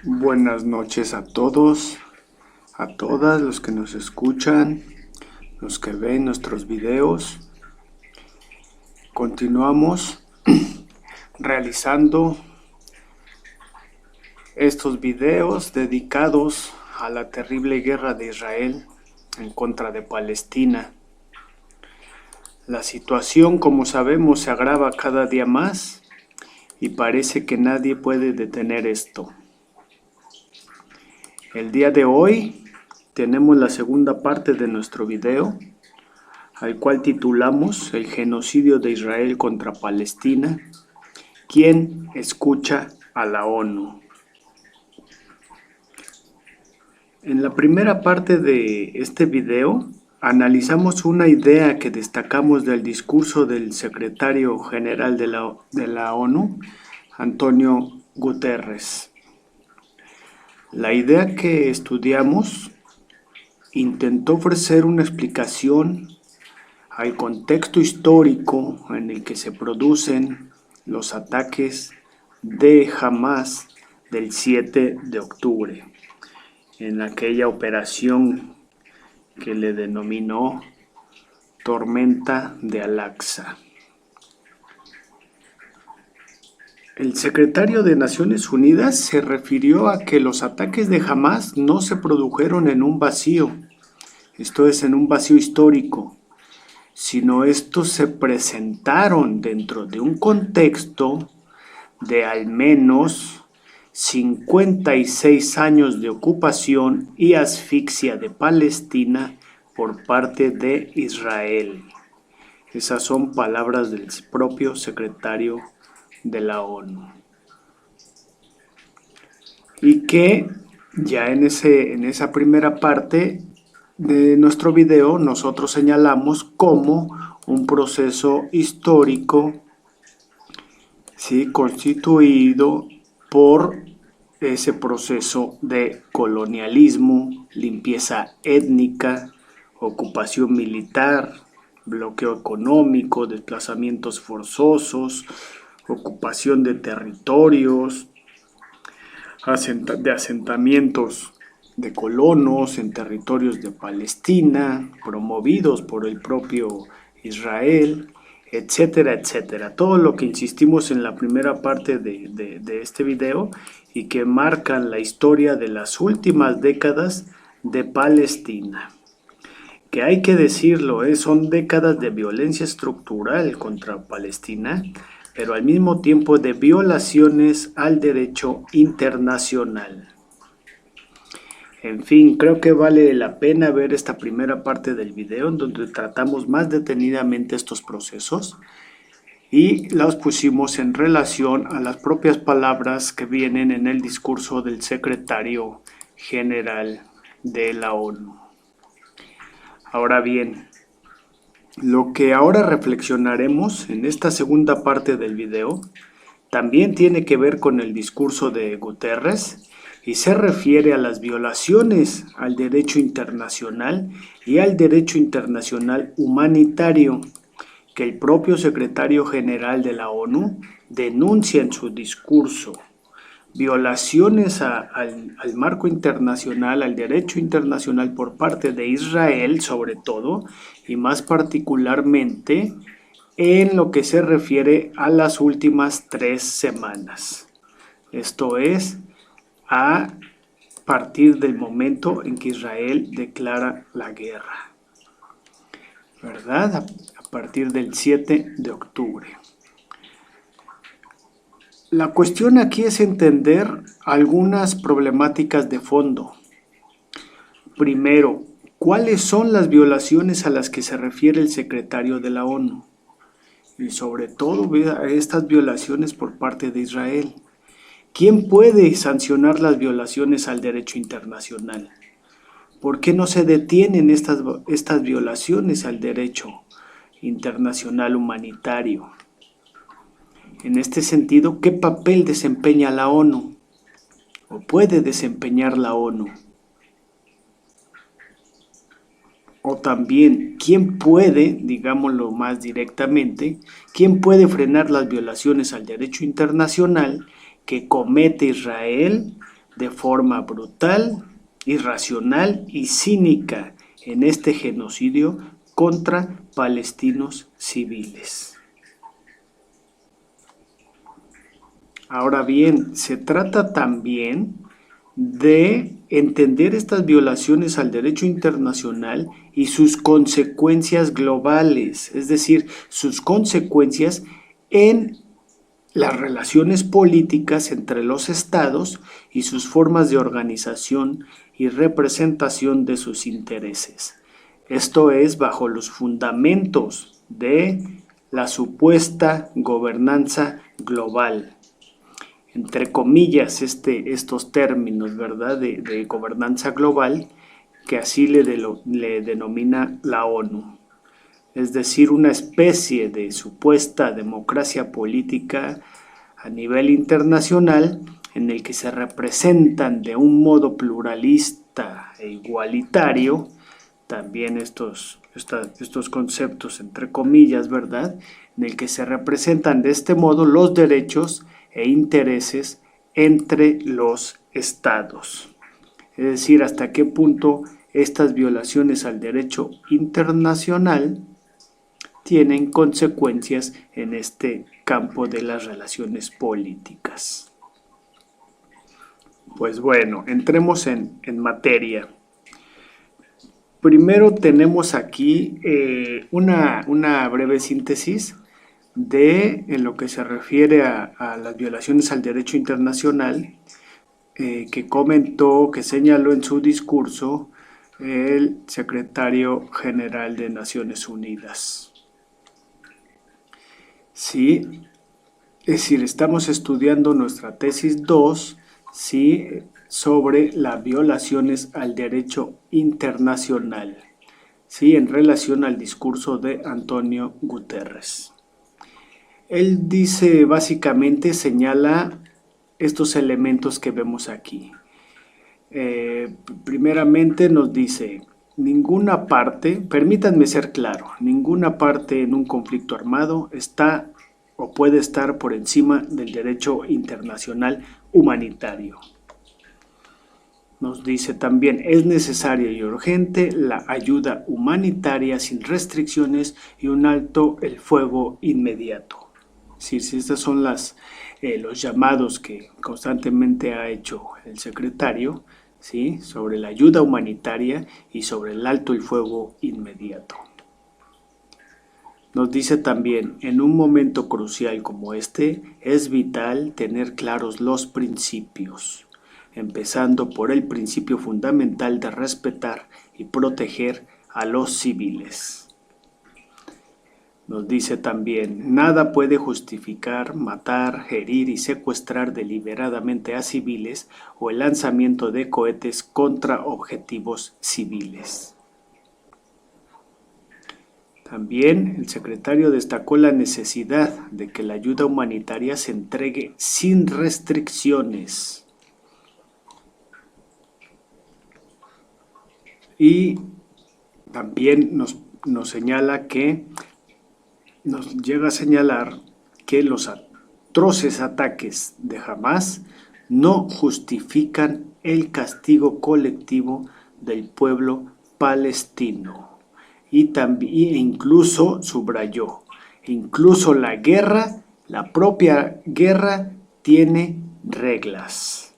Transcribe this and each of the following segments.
Buenas noches a todos, a todas los que nos escuchan, los que ven nuestros videos. Continuamos realizando estos videos dedicados a la terrible guerra de Israel en contra de Palestina. La situación, como sabemos, se agrava cada día más y parece que nadie puede detener esto. El día de hoy tenemos la segunda parte de nuestro video, al cual titulamos El genocidio de Israel contra Palestina. ¿Quién escucha a la ONU? En la primera parte de este video analizamos una idea que destacamos del discurso del secretario general de la ONU, Antonio Guterres. La idea que estudiamos intentó ofrecer una explicación al contexto histórico en el que se producen los ataques de Hamás del 7 de octubre, en aquella operación que le denominó Tormenta de Al-Aqsa. El secretario de Naciones Unidas se refirió a que los ataques de Hamás no se produjeron en un vacío, esto es, en un vacío histórico, sino estos se presentaron dentro de un contexto de al menos 56 años de ocupación y asfixia de Palestina por parte de Israel. Esas son palabras del propio secretario de la ONU. Y que ya en esa primera parte de nuestro video nosotros señalamos como un proceso histórico, ¿sí?, constituido por ese proceso de colonialismo, limpieza étnica, ocupación militar, bloqueo económico, desplazamientos forzosos, ocupación de territorios, de asentamientos de colonos en territorios de Palestina, promovidos por el propio Israel, etcétera, etcétera. Todo lo que insistimos en la primera parte de este video y que marcan la historia de las últimas décadas de Palestina. Que hay que decirlo, son décadas de violencia estructural contra Palestina, pero al mismo tiempo de violaciones al derecho internacional. En fin, creo que vale la pena ver esta primera parte del video en donde tratamos más detenidamente estos procesos y los pusimos en relación a las propias palabras que vienen en el discurso del secretario general de la ONU. Ahora bien, lo que ahora reflexionaremos en esta segunda parte del video también tiene que ver con el discurso de Guterres y se refiere a las violaciones al derecho internacional y al derecho internacional humanitario que el propio secretario general de la ONU denuncia en su discurso. Violaciones al marco internacional, al derecho internacional por parte de Israel sobre todo, y más particularmente en lo que se refiere a las últimas 3 semanas. Esto es, a partir del momento en que Israel declara la guerra, ¿verdad? A partir del 7 de octubre. La cuestión aquí es entender algunas problemáticas de fondo. Primero, ¿cuáles son las violaciones a las que se refiere el secretario de la ONU? Y sobre todo estas violaciones por parte de Israel. ¿Quién puede sancionar las violaciones al derecho internacional? ¿Por qué no se detienen estas violaciones al derecho internacional humanitario? En este sentido, ¿qué papel desempeña la ONU? ¿O puede desempeñar la ONU? O también, ¿quién puede, digámoslo más directamente, quién puede frenar las violaciones al derecho internacional que comete Israel de forma brutal, irracional y cínica en este genocidio contra palestinos civiles. Ahora bien, se trata también de entender estas violaciones al derecho internacional y sus consecuencias globales, es decir, sus consecuencias en las relaciones políticas entre los estados y sus formas de organización y representación de sus intereses. Esto es bajo los fundamentos de la supuesta gobernanza global. Entre comillas, estos términos, ¿verdad?, de gobernanza global, que así le denomina la ONU. Es decir, una especie de supuesta democracia política a nivel internacional en el que se representan de un modo pluralista e igualitario también estos conceptos entre comillas, ¿verdad?, en el que se representan de este modo los derechos e intereses entre los estados. Es decir, hasta qué punto estas violaciones al derecho internacional tienen consecuencias en este campo de las relaciones políticas. Pues bueno, entremos en materia. Primero tenemos aquí una breve síntesis en lo que se refiere a las violaciones al derecho internacional que señaló en su discurso el secretario general de Naciones Unidas. Sí, es decir, estamos estudiando nuestra tesis 2, ¿sí?, sobre las violaciones al derecho internacional, ¿sí?, en relación al discurso de Antonio Guterres. Él dice, básicamente señala estos elementos que vemos aquí. Primeramente nos dice, ninguna parte, permítanme ser claro, ninguna parte en un conflicto armado está o puede estar por encima del derecho internacional humanitario. Nos dice también, es necesaria y urgente la ayuda humanitaria sin restricciones y un alto el fuego inmediato. Sí, estos son los llamados que constantemente ha hecho el secretario, ¿sí?, sobre la ayuda humanitaria y sobre el alto el fuego inmediato. Nos dice también, en un momento crucial como este, es vital tener claros los principios, empezando por el principio fundamental de respetar y proteger a los civiles. Nos dice también, nada puede justificar matar, herir y secuestrar deliberadamente a civiles o el lanzamiento de cohetes contra objetivos civiles. También el secretario destacó la necesidad de que la ayuda humanitaria se entregue sin restricciones. Y también nos señala que nos llega a señalar que los atroces ataques de Hamás no justifican el castigo colectivo del pueblo palestino. Y también, incluso subrayó, incluso la guerra, la propia guerra tiene reglas.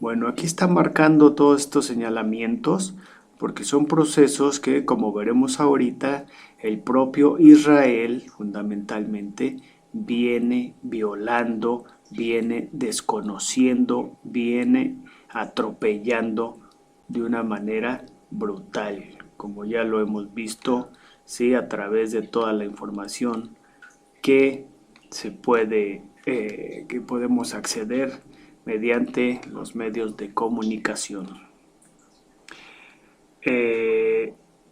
Bueno, aquí está marcando todos estos señalamientos porque son procesos que, como veremos ahorita, el propio Israel fundamentalmente viene violando, viene desconociendo, viene atropellando de una manera brutal, como ya lo hemos visto, ¿sí?, a través de toda la información que que podemos acceder mediante los medios de comunicación.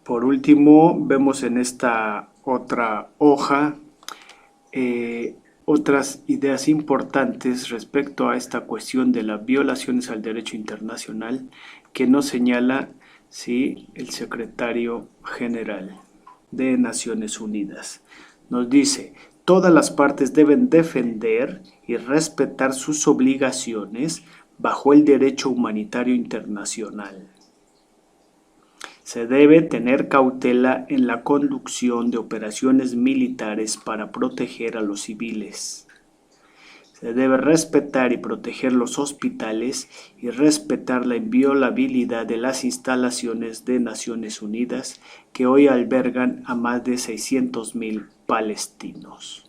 Por último, vemos en esta otra hoja otras ideas importantes respecto a esta cuestión de las violaciones al derecho internacional que nos señala, ¿sí?, el secretario general de Naciones Unidas. Nos dice, Todas las partes deben defender y respetar sus obligaciones bajo el derecho humanitario internacional. Se debe tener cautela en la conducción de operaciones militares para proteger a los civiles. Se debe respetar y proteger los hospitales y respetar la inviolabilidad de las instalaciones de Naciones Unidas que hoy albergan a más de 600,000 palestinos.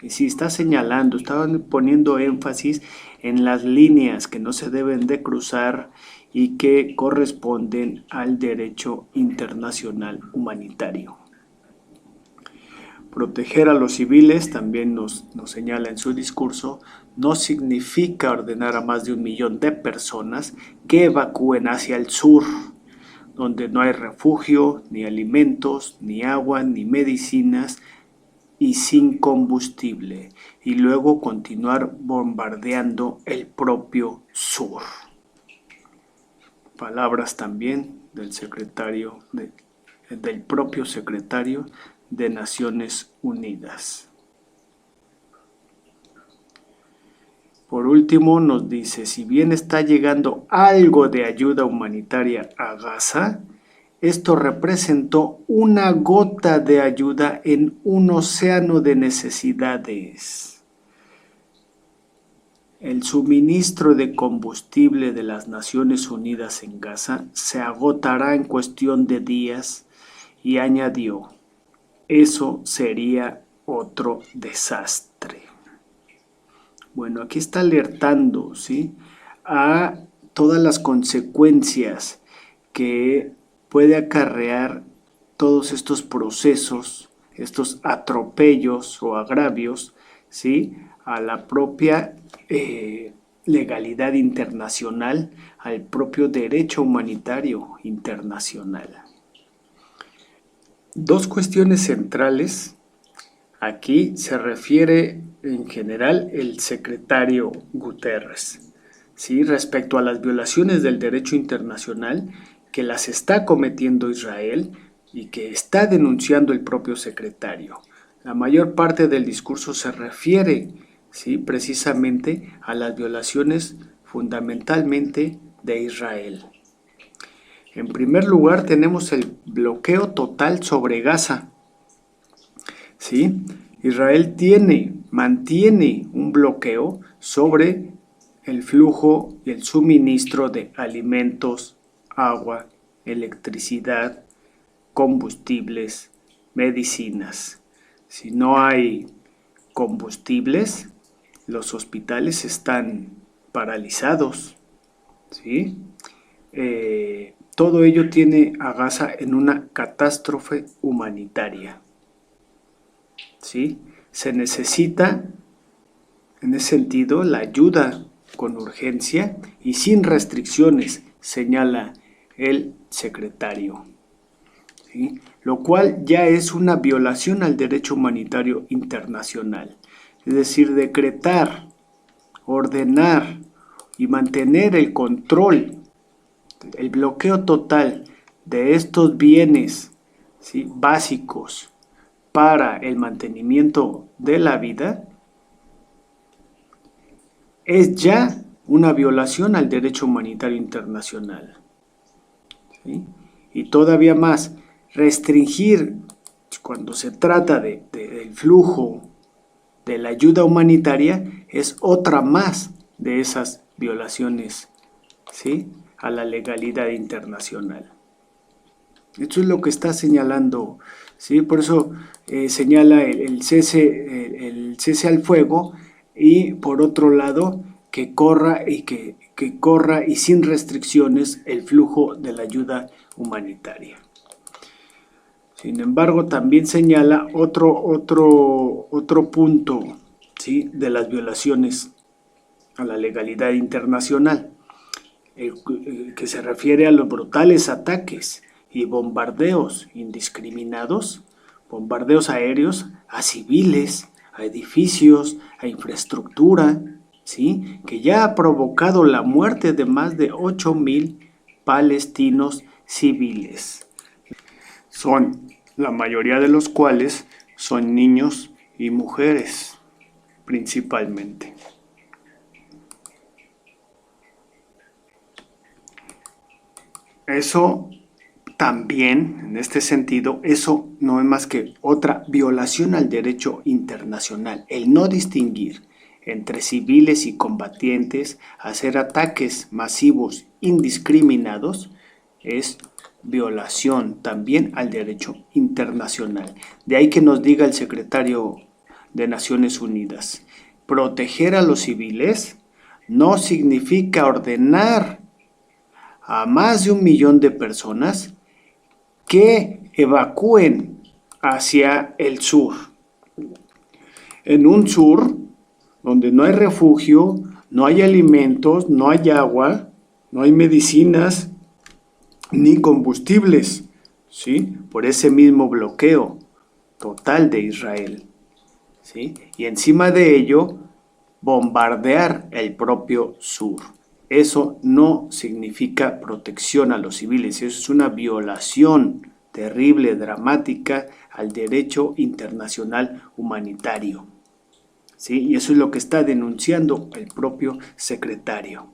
Y sí, está señalando, estaban poniendo énfasis en las líneas que no se deben de cruzar y que corresponden al derecho internacional humanitario. Proteger a los civiles, también nos señala en su discurso, no significa ordenar a más de 1 millón de personas que evacúen hacia el sur, donde no hay refugio, ni alimentos, ni agua, ni medicinas y sin combustible, y luego continuar bombardeando el propio sur. Palabras también del propio secretario de Naciones Unidas. Por último nos dice, si bien está llegando algo de ayuda humanitaria a Gaza, esto representó una gota de ayuda en un océano de necesidades. El suministro de combustible de las Naciones Unidas en Gaza se agotará en cuestión de días y añadió, eso sería otro desastre. Bueno, aquí está alertando, ¿sí?, a todas las consecuencias que puede acarrear todos estos procesos, estos atropellos o agravios, ¿sí?, a la propia legalidad internacional, al propio derecho humanitario internacional. Dos cuestiones centrales. Aquí se refiere en general el secretario Guterres, ¿sí?, respecto a las violaciones del derecho internacional que las está cometiendo Israel y que está denunciando el propio secretario. La mayor parte del discurso se refiere, ¿sí?, precisamente a las violaciones fundamentalmente de Israel. En primer lugar tenemos el bloqueo total sobre Gaza. ¿Sí? Israel mantiene un bloqueo sobre el flujo y el suministro de alimentos, agua, electricidad, combustibles, medicinas. Si no hay combustibles, los hospitales están paralizados, ¿sí? Todo ello tiene a Gaza en una catástrofe humanitaria, ¿sí? Se necesita, en ese sentido, la ayuda con urgencia y sin restricciones, señala el secretario, ¿sí?, lo cual ya es una violación al derecho humanitario internacional. Es decir, decretar, ordenar y mantener el control, el bloqueo total de estos bienes, ¿sí?, básicos para el mantenimiento de la vida, es ya una violación al derecho humanitario internacional, ¿sí? Y todavía más, restringir cuando se trata del flujo de la ayuda humanitaria es otra más de esas violaciones, ¿sí?, a la legalidad internacional. Esto es lo que está señalando, ¿sí? Por eso señala el cese al fuego y por otro lado que corra y sin restricciones el flujo de la ayuda humanitaria. Sin embargo, también señala otro punto, ¿sí?, de las violaciones a la legalidad internacional, que se refiere a los brutales ataques y bombardeos indiscriminados, bombardeos aéreos a civiles, a edificios, a infraestructura, ¿sí?, que ya ha provocado la muerte de más de 8,000 palestinos civiles. La mayoría de los cuales son niños y mujeres principalmente. Eso también, en este sentido, eso no es más que otra violación al derecho internacional, el no distinguir entre civiles y combatientes, hacer ataques masivos indiscriminados, es violación también al derecho internacional. De ahí que nos diga el secretario de Naciones Unidas, proteger a los civiles no significa ordenar a más de 1 millón de personas que evacúen hacia el sur. En un sur donde no hay refugio, no hay alimentos, no hay agua, no hay medicinas ni combustibles, ¿sí? Por ese mismo bloqueo total de Israel, ¿sí? Y encima de ello, bombardear el propio sur. Eso no significa protección a los civiles, eso es una violación terrible, dramática al derecho internacional humanitario. ¿Sí? Y eso es lo que está denunciando el propio secretario.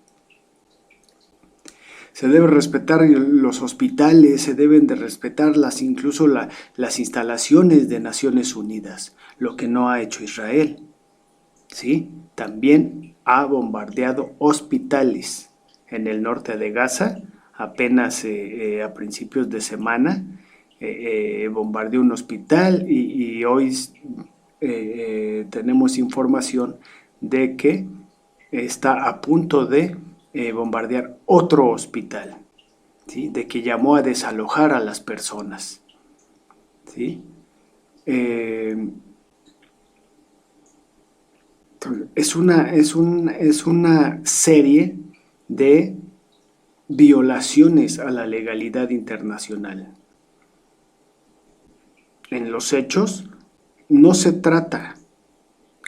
Se deben respetar los hospitales, se deben de respetar incluso las instalaciones de Naciones Unidas, lo que no ha hecho Israel. ¿Sí? También ha bombardeado hospitales en el norte de Gaza, apenas a principios de semana bombardeó un hospital y hoy tenemos información de que está a punto de bombardear otro hospital, ¿sí? De que llamó a desalojar a las personas, ¿sí? Es una serie de violaciones a la legalidad internacional. En los hechos no se trata,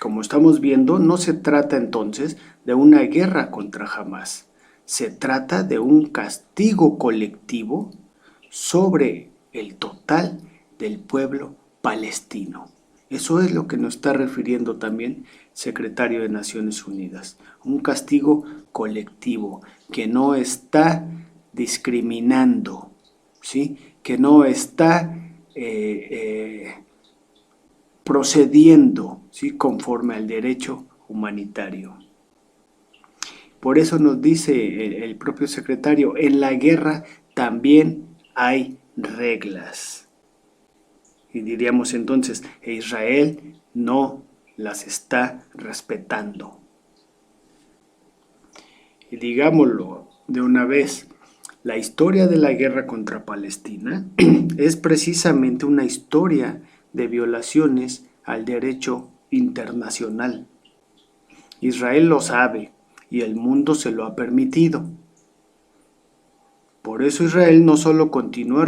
como estamos viendo, no se trata entonces de una guerra contra Hamás. Se trata de un castigo colectivo sobre el total del pueblo palestino. Eso es lo que nos está refiriendo también el secretario de Naciones Unidas. Un castigo colectivo que no está discriminando, ¿sí? Que no está procediendo, ¿sí? Conforme al derecho humanitario. Por eso nos dice el propio secretario, en la guerra también hay reglas. Y diríamos entonces, Israel no las está respetando. Y digámoslo de una vez, la historia de la guerra contra Palestina es precisamente una historia de violaciones al derecho internacional. Israel lo sabe y el mundo se lo ha permitido. Por eso Israel no solo continúa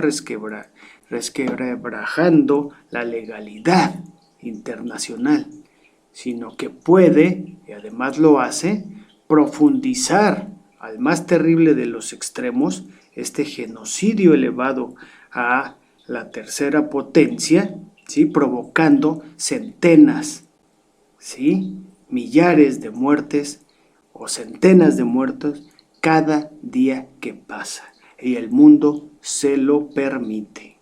resquebrajando la legalidad internacional, sino que puede, y además lo hace, profundizar al más terrible de los extremos este genocidio elevado a la tercera potencia, ¿sí? Provocando centenas, ¿sí? Millares de muertes o centenas de muertos cada día que pasa. Y el mundo se lo permite.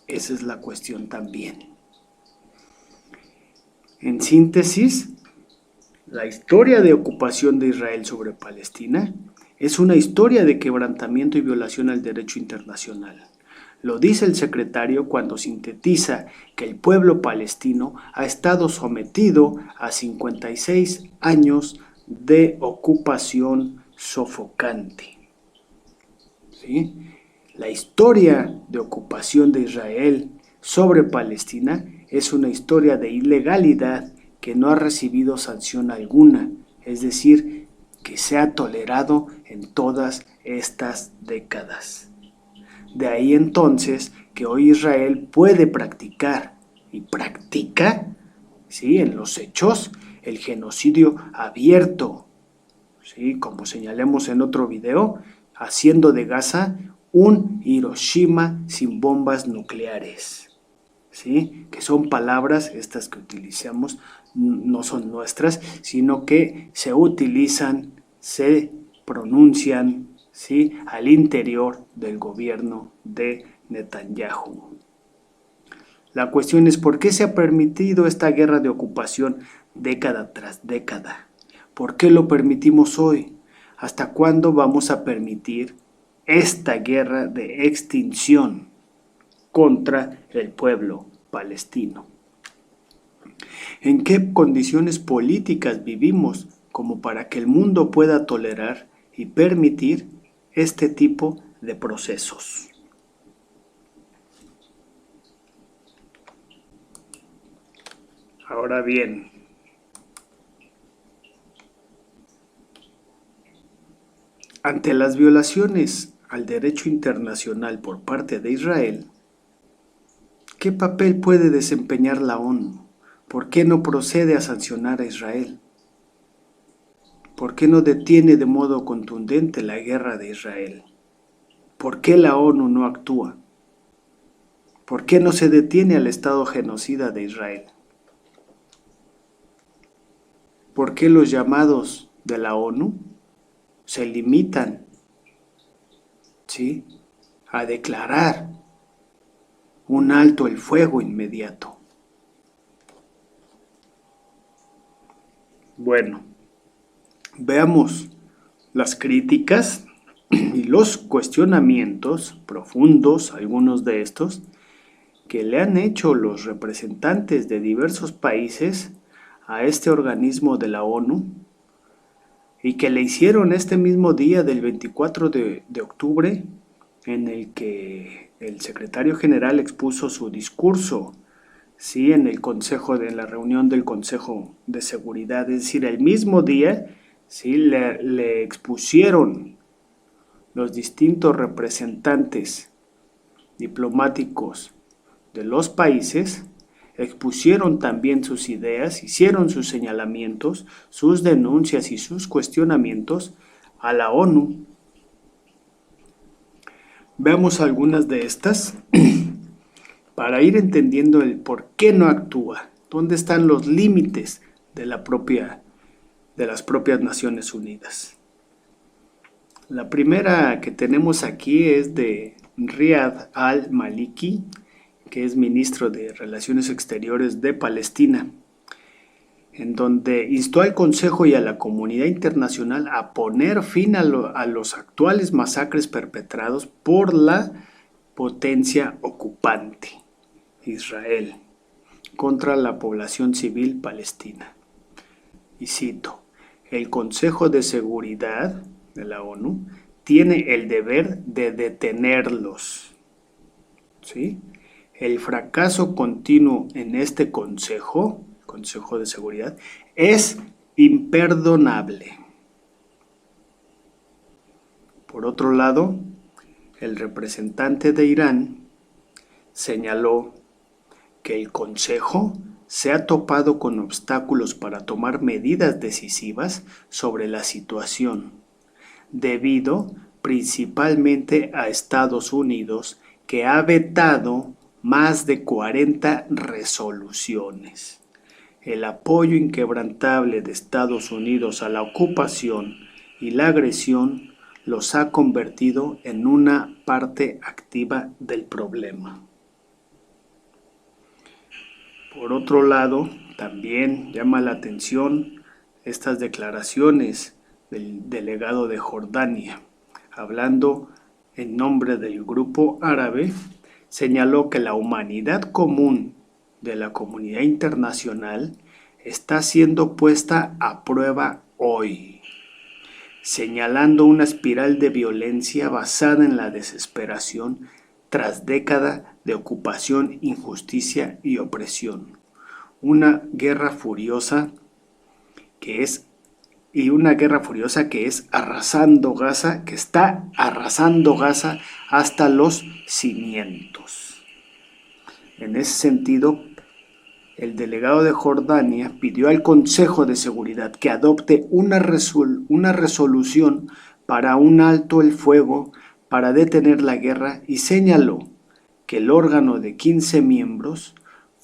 Esa es la cuestión también. En síntesis, la historia de ocupación de Israel sobre Palestina es una historia de quebrantamiento y violación al derecho internacional. Lo dice el secretario cuando sintetiza que el pueblo palestino ha estado sometido a 56 años de ocupación sofocante. ¿Sí? La historia de ocupación de Israel sobre Palestina es una historia de ilegalidad que no ha recibido sanción alguna, es decir, que se ha tolerado en todas estas décadas. De ahí entonces que hoy Israel puede practicar y practica, ¿sí? En los hechos, el genocidio abierto, ¿sí? Como señalemos en otro video, haciendo de Gaza un Hiroshima sin bombas nucleares, ¿sí? Que son palabras, estas que utilizamos, no son nuestras, sino que se utilizan, se pronuncian, ¿sí? Al interior del gobierno de Netanyahu. La cuestión es por qué se ha permitido esta guerra de ocupación década tras década. ¿Por qué lo permitimos hoy? ¿Hasta cuándo vamos a permitir esta guerra de extinción contra el pueblo palestino? ¿En qué condiciones políticas vivimos como para que el mundo pueda tolerar y permitir este tipo de procesos? Ahora bien, ante las violaciones al derecho internacional por parte de Israel, ¿qué papel puede desempeñar la ONU? ¿Por qué no procede a sancionar a Israel? ¿Por qué no detiene de modo contundente la guerra de Israel? ¿Por qué la ONU no actúa? ¿Por qué no se detiene al Estado genocida de Israel? ¿Por qué los llamados de la ONU se limitan, ¿sí?, a declarar un alto el fuego inmediato? Bueno, veamos las críticas y los cuestionamientos profundos, algunos de estos, que le han hecho los representantes de diversos países a este organismo de la ONU y que le hicieron este mismo día del 24 de octubre, en el que el secretario general expuso su discurso, sí, en la reunión del Consejo de Seguridad, es decir, el mismo día, sí, le expusieron los distintos representantes diplomáticos de los países, expusieron también sus ideas, hicieron sus señalamientos, sus denuncias y sus cuestionamientos a la ONU. Veamos algunas de estas para ir entendiendo el por qué no actúa, dónde están los límites de las propias Naciones Unidas. La primera que tenemos aquí es de Riyad al-Maliki, que es ministro de Relaciones Exteriores de Palestina, en donde instó al Consejo y a la comunidad internacional a poner fin a los actuales masacres perpetrados por la potencia ocupante, Israel, contra la población civil palestina. Y cito: el Consejo de Seguridad de la ONU tiene el deber de detenerlos, ¿sí? El fracaso continuo en este Consejo de Seguridad, es imperdonable. Por otro lado, el representante de Irán señaló que el Consejo se ha topado con obstáculos para tomar medidas decisivas sobre la situación, debido principalmente a Estados Unidos, que ha vetado más de 40 resoluciones. El apoyo inquebrantable de Estados Unidos a la ocupación y la agresión los ha convertido en una parte activa del problema. Por otro lado, también llama la atención estas declaraciones del delegado de Jordania, hablando en nombre del grupo árabe, señaló que la humanidad común de la comunidad internacional está siendo puesta a prueba hoy, señalando una espiral de violencia basada en la desesperación tras décadas de ocupación, injusticia y opresión. Una guerra furiosa que arrasando Gaza, que está arrasando Gaza hasta los cimientos. En ese sentido, el delegado de Jordania pidió al Consejo de Seguridad que adopte una resolución para un alto el fuego para detener la guerra y señaló que el órgano de 15 miembros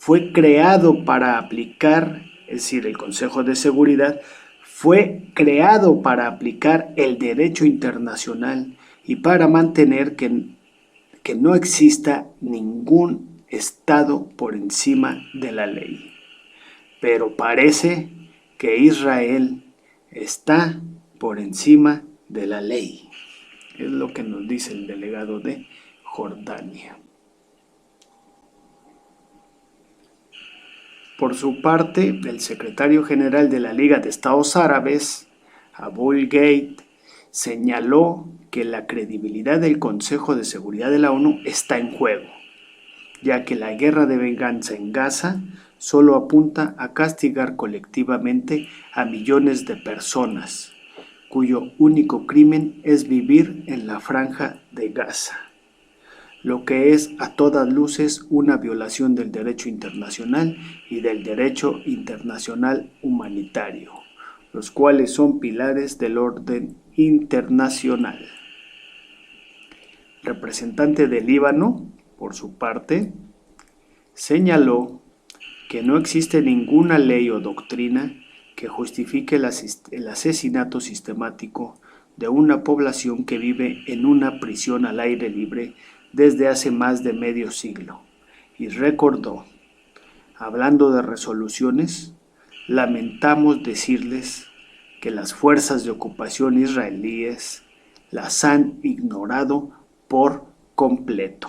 fue creado para aplicar, es decir, el Consejo de Seguridad fue creado para aplicar el derecho internacional y para mantener que no exista ningún Estado por encima de la ley. Pero parece que Israel está por encima de la ley. Es lo que nos dice el delegado de Jordania. Por su parte, el secretario general de la Liga de Estados Árabes, Aboul Gheit, señaló que la credibilidad del Consejo de Seguridad de la ONU está en juego, ya que la guerra de venganza en Gaza solo apunta a castigar colectivamente a millones de personas, cuyo único crimen es vivir en la franja de Gaza, lo que es a todas luces una violación del derecho internacional y del derecho internacional humanitario, los cuales son pilares del orden internacional. El representante de Líbano, por su parte, señaló que no existe ninguna ley o doctrina que justifique el asesinato sistemático de una población que vive en una prisión al aire libre desde hace más de medio siglo, y recordó, hablando de resoluciones, lamentamos decirles que las fuerzas de ocupación israelíes las han ignorado por completo.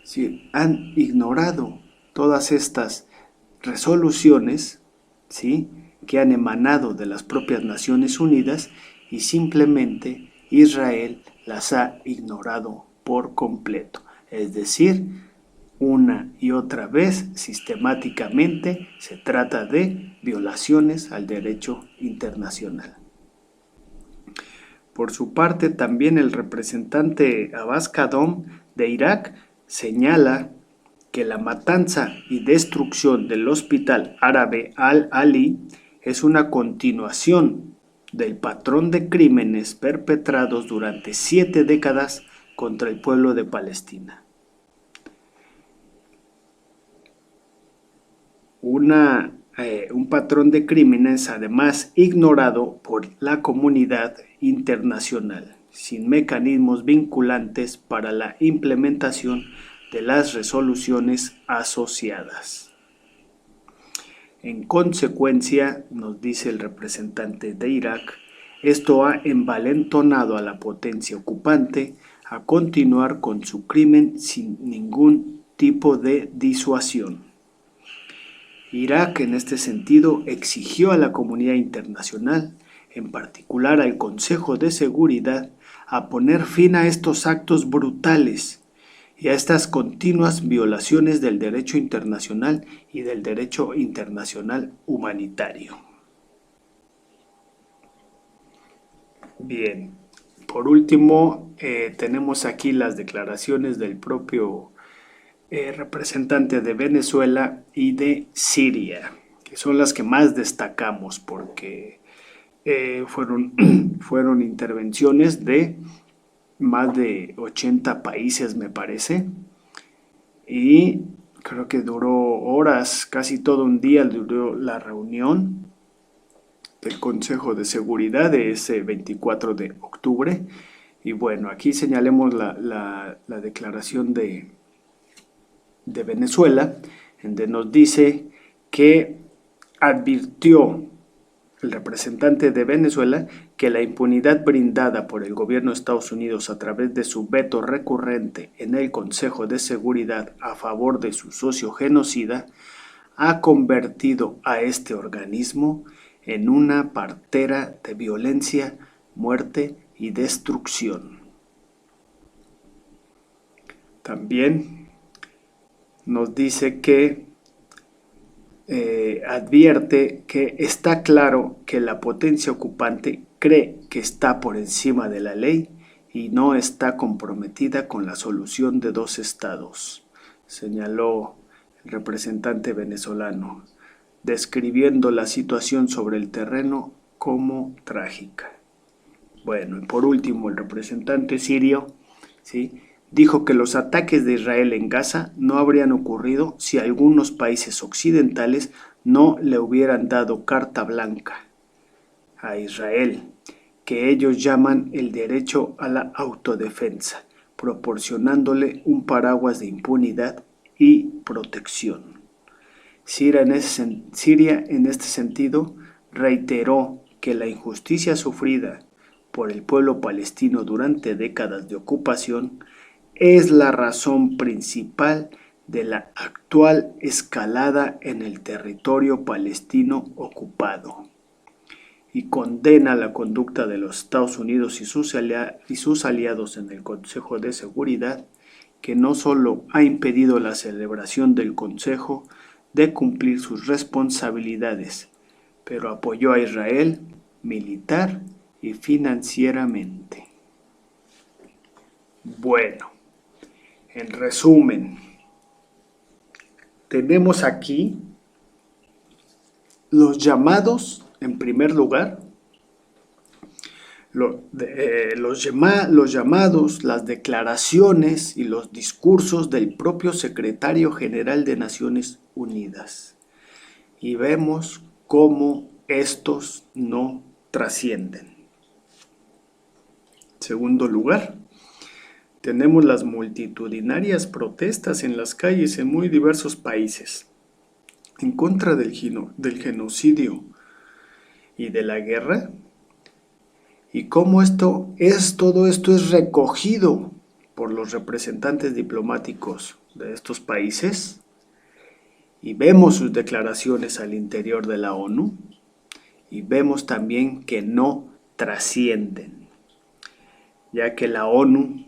Sí, han ignorado todas estas resoluciones, ¿sí?, que han emanado de las propias Naciones Unidas, y simplemente Israel las ha ignorado por completo. Es decir, una y otra vez, sistemáticamente, se trata de violaciones al derecho internacional. Por su parte, también el representante Abbas Kadom de Irak señala que la matanza y destrucción del hospital árabe Al-Ali es una continuación del patrón de crímenes perpetrados durante 7 décadas contra el pueblo de Palestina. Un patrón de crímenes además ignorado por la comunidad internacional, sin mecanismos vinculantes para la implementación de las resoluciones asociadas. En consecuencia, nos dice el representante de Irak, esto ha envalentonado a la potencia ocupante a continuar con su crimen sin ningún tipo de disuasión. Irak, en este sentido, exigió a la comunidad internacional, en particular al Consejo de Seguridad, a poner fin a estos actos brutales y a estas continuas violaciones del derecho internacional y del derecho internacional humanitario. Bien, por último, tenemos aquí las declaraciones del propio representante de Venezuela y de Siria, que son las que más destacamos porque fueron intervenciones de más de 80 países, me parece, y creo que duró horas, casi todo un día duró la reunión del Consejo de Seguridad de ese 24 de octubre. Y bueno, aquí señalemos la declaración de Venezuela, donde nos dice que advirtió el representante de Venezuela que la impunidad brindada por el gobierno de Estados Unidos a través de su veto recurrente en el Consejo de Seguridad a favor de su socio genocida ha convertido a este organismo en una partera de violencia, muerte y destrucción. También nos dice que advierte que está claro que la potencia ocupante cree que está por encima de la ley y no está comprometida con la solución de 2 estados, señaló el representante venezolano, describiendo la situación sobre el terreno como trágica. Bueno, y por último, el representante sirio, ¿sí?, Dijo que los ataques de Israel en Gaza no habrían ocurrido si algunos países occidentales no le hubieran dado carta blanca a Israel, que ellos llaman el derecho a la autodefensa, proporcionándole un paraguas de impunidad y protección. Siria en este sentido reiteró que la injusticia sufrida por el pueblo palestino durante décadas de ocupación es la razón principal de la actual escalada en el territorio palestino ocupado, y condena la conducta de los Estados Unidos y sus aliados en el Consejo de Seguridad, que no solo ha impedido la celebración del Consejo de cumplir sus responsabilidades, pero apoyó a Israel militar y financieramente. Bueno, en resumen, tenemos aquí los llamados, en primer lugar, los llamados, las declaraciones y los discursos del propio secretario general de Naciones Unidas. Y vemos cómo estos no trascienden. En segundo lugar, tenemos las multitudinarias protestas en las calles en muy diversos países en contra del genocidio y de la guerra, y cómo todo esto es recogido por los representantes diplomáticos de estos países, y vemos sus declaraciones al interior de la ONU, y vemos también que no trascienden, ya que la ONU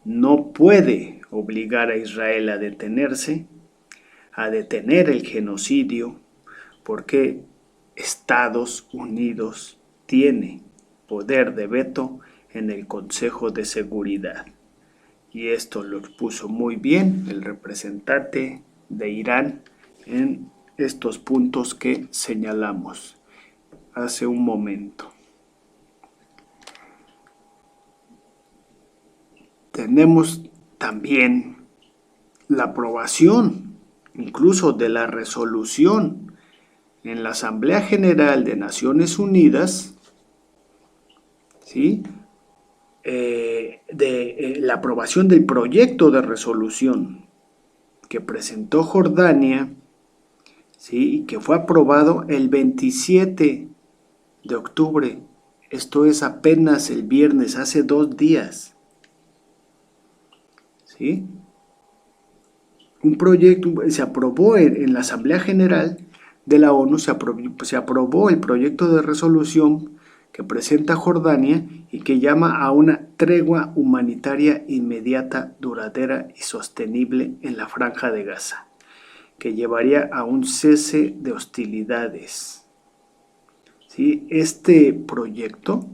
no puede obligar a Israel a detener el genocidio, porque Estados Unidos tiene poder de veto en el Consejo de Seguridad. Y esto lo expuso muy bien el representante de Irán en estos puntos que señalamos hace un momento. Tenemos también la aprobación incluso de la resolución en la Asamblea General de Naciones Unidas, ¿sí? La aprobación del proyecto de resolución que presentó Jordania, ¿sí? Y que fue aprobado el 27 de octubre, esto es apenas el viernes, hace 2 días, ¿sí? Un proyecto se aprobó en la Asamblea General de la ONU, se aprobó el proyecto de resolución que presenta Jordania y que llama a una tregua humanitaria inmediata, duradera y sostenible en la Franja de Gaza, que llevaría a un cese de hostilidades. ¿Sí? Este proyecto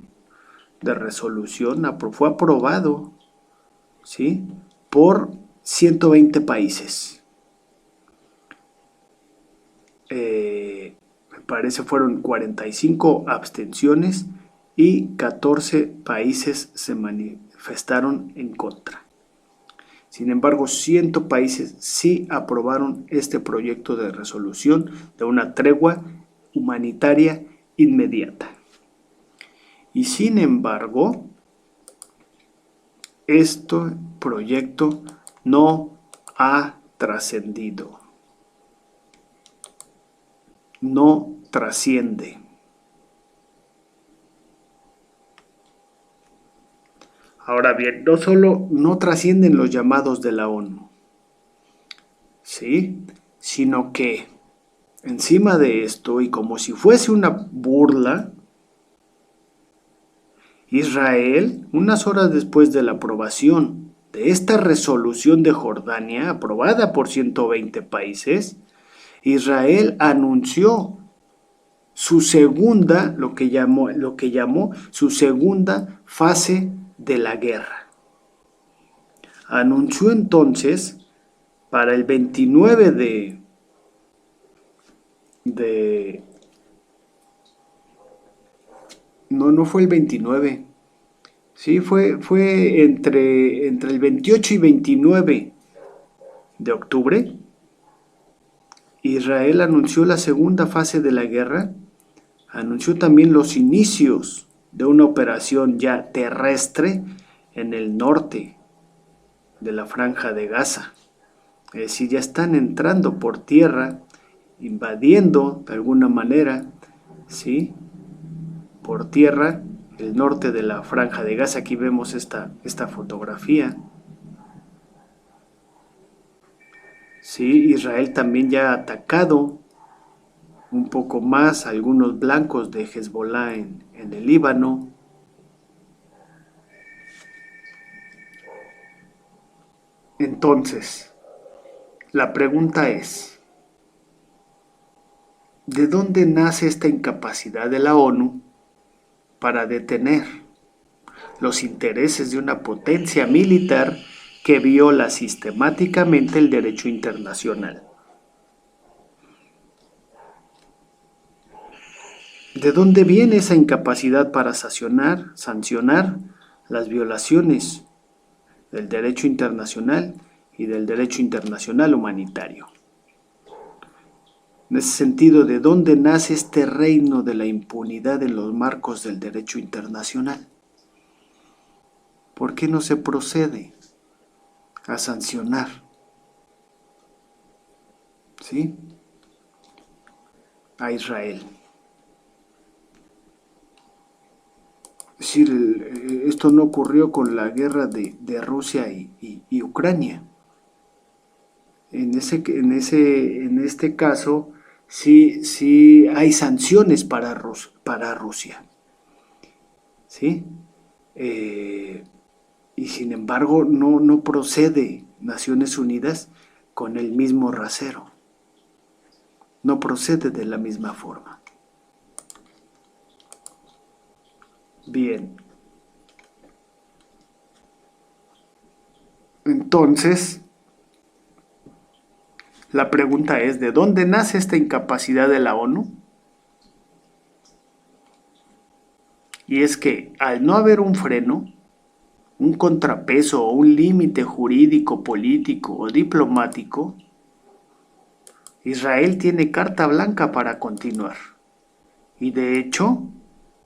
de resolución fue aprobado, ¿sí?, por 120 países. Me parece fueron 45 abstenciones y 14 países se manifestaron en contra. Sin embargo, 100 países sí aprobaron este proyecto de resolución de una tregua humanitaria inmediata. Y sin embargo, este proyecto no ha trascendido, no trasciende. Ahora bien, no solo no trascienden los llamados de la ONU, ¿sí?, sino que encima de esto, y como si fuese una burla, Israel, unas horas después de la aprobación de esta resolución de Jordania, aprobada por 120 países, Israel anunció su segunda, lo que llamó su segunda fase de la guerra. Anunció entonces para el 29 no fue el 29, Sí, fue entre el 28 y 29 de octubre. Israel anunció la segunda fase de la guerra, anunció también los inicios de una operación ya terrestre en el norte de la Franja de Gaza. Es decir, ya están entrando por tierra, invadiendo de alguna manera, ¿sí? Por tierra el norte de la Franja de Gaza. Aquí vemos esta fotografía. Sí, Israel también ya ha atacado un poco más a algunos blancos de Hezbollah en el Líbano. Entonces, la pregunta es, ¿de dónde nace esta incapacidad de la ONU para detener los intereses de una potencia militar que viola sistemáticamente el derecho internacional? ¿De dónde viene esa incapacidad para sancionar las violaciones del derecho internacional y del derecho internacional humanitario? En ese sentido, ¿de dónde nace este reino de la impunidad en los marcos del derecho internacional? ¿Por qué no se procede a sancionar? ¿Sí? A Israel. Es decir, esto no ocurrió con la guerra de Rusia y Ucrania. En este caso, sí hay sanciones para Rusia. ¿Sí? Y sin embargo, no procede Naciones Unidas con el mismo rasero. No procede de la misma forma. Bien. Entonces, la pregunta es, ¿de dónde nace esta incapacidad de la ONU? Y es que al no haber un freno, un contrapeso o un límite jurídico, político o diplomático, Israel tiene carta blanca para continuar. Y de hecho,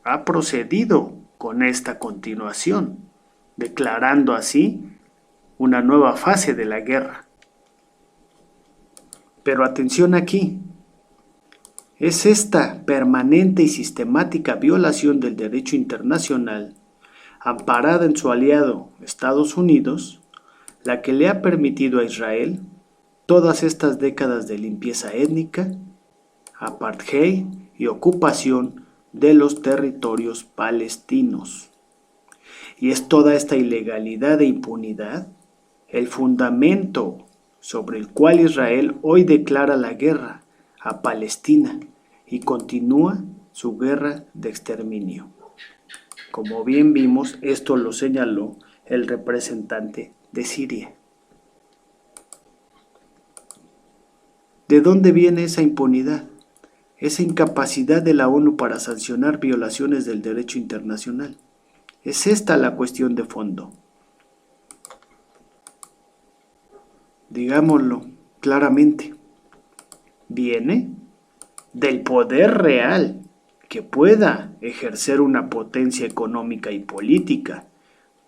ha procedido con esta continuación, declarando así una nueva fase de la guerra. Pero atención aquí, es esta permanente y sistemática violación del derecho internacional, amparada en su aliado Estados Unidos, la que le ha permitido a Israel todas estas décadas de limpieza étnica, apartheid y ocupación de los territorios palestinos. Y es toda esta ilegalidad e impunidad el fundamento sobre el cual Israel hoy declara la guerra a Palestina y continúa su guerra de exterminio. Como bien vimos, esto lo señaló el representante de Siria. ¿De dónde viene esa impunidad? Esa incapacidad de la ONU para sancionar violaciones del derecho internacional. Es esta la cuestión de fondo. Digámoslo claramente. Viene del poder real que pueda ejercer una potencia económica y política,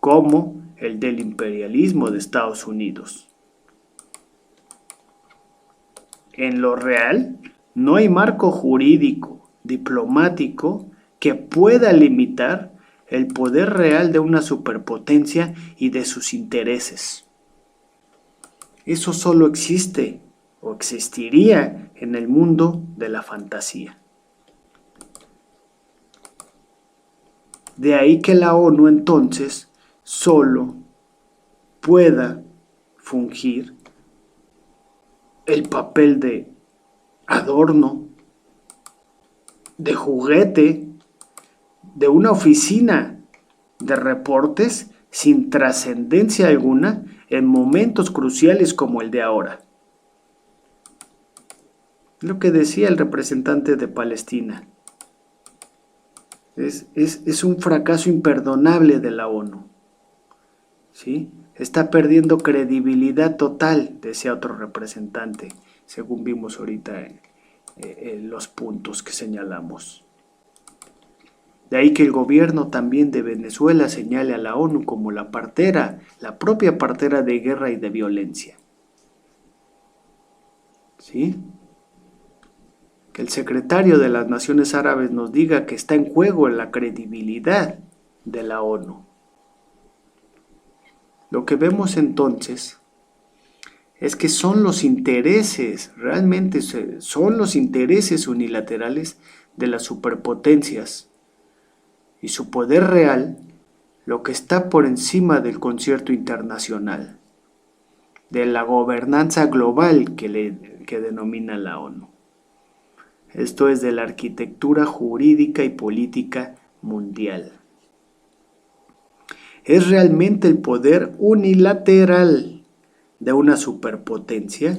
como el del imperialismo de Estados Unidos. En lo real, no hay marco jurídico, diplomático, que pueda limitar el poder real de una superpotencia y de sus intereses. Eso solo existe o existiría en el mundo de la fantasía. De ahí que la ONU entonces solo pueda fungir el papel de adorno, de juguete, de una oficina de reportes sin trascendencia alguna en momentos cruciales como el de ahora. Lo que decía el representante de Palestina. Es un fracaso imperdonable de la ONU, ¿sí? Está perdiendo credibilidad total, decía otro representante, según vimos ahorita en los puntos que señalamos. De ahí que el gobierno también de Venezuela señale a la ONU como la propia partera de guerra y de violencia. ¿Sí? Que el secretario de las Naciones Árabes nos diga que está en juego la credibilidad de la ONU. Lo que vemos entonces es que son los intereses, realmente son los intereses unilaterales de las superpotencias y su poder real lo que está por encima del concierto internacional, de la gobernanza global que denomina la ONU. Esto es de la arquitectura jurídica y política mundial. Es realmente el poder unilateral de una superpotencia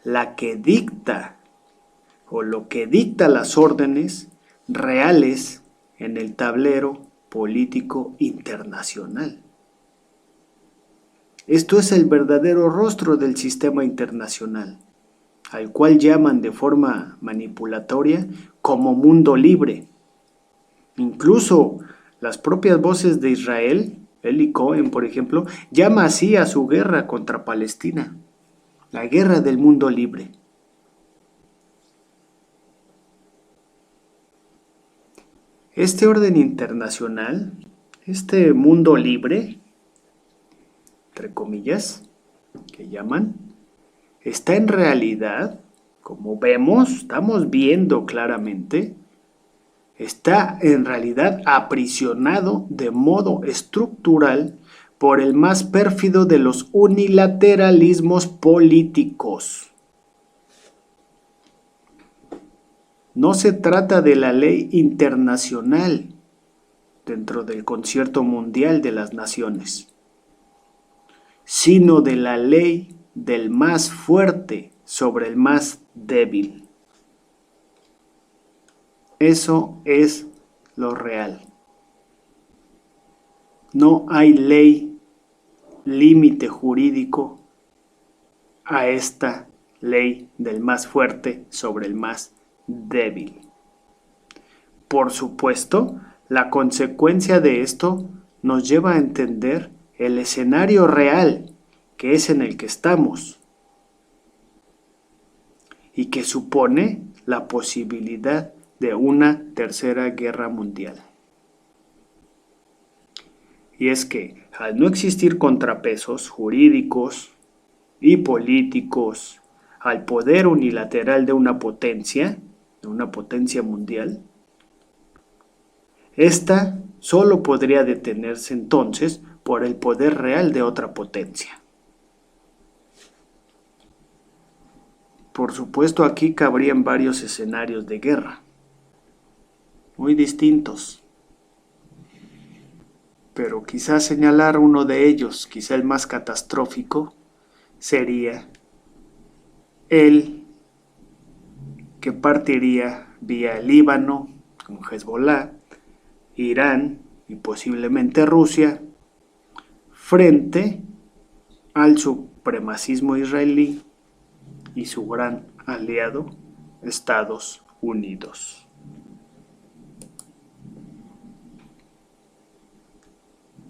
la que dicta o lo que dicta las órdenes reales en el tablero político internacional. Esto es el verdadero rostro del sistema internacional, al cual llaman de forma manipulatoria como mundo libre. Incluso las propias voces de Israel, Eli Cohen, por ejemplo, llama así a su guerra contra Palestina, la guerra del mundo libre. Este orden internacional, este mundo libre, entre comillas, que llaman, está en realidad, como vemos, estamos viendo claramente, está en realidad aprisionado de modo estructural por el más pérfido de los unilateralismos políticos. No se trata de la ley internacional dentro del concierto mundial de las naciones, sino de la ley del más fuerte sobre el más débil. Eso es lo real. No hay ley, límite jurídico a esta ley del más fuerte sobre el más débil. Por supuesto, la consecuencia de esto nos lleva a entender el escenario real que es en el que estamos y que supone la posibilidad de una tercera guerra mundial. Y es que al no existir contrapesos jurídicos y políticos al poder unilateral de una potencia mundial, esta solo podría detenerse entonces por el poder real de otra potencia. Por supuesto, aquí cabrían varios escenarios de guerra, muy distintos, pero quizás señalar uno de ellos, quizá el más catastrófico, sería el que partiría vía Líbano, con Hezbollah, Irán y posiblemente Rusia, frente al supremacismo israelí y su gran aliado, Estados Unidos.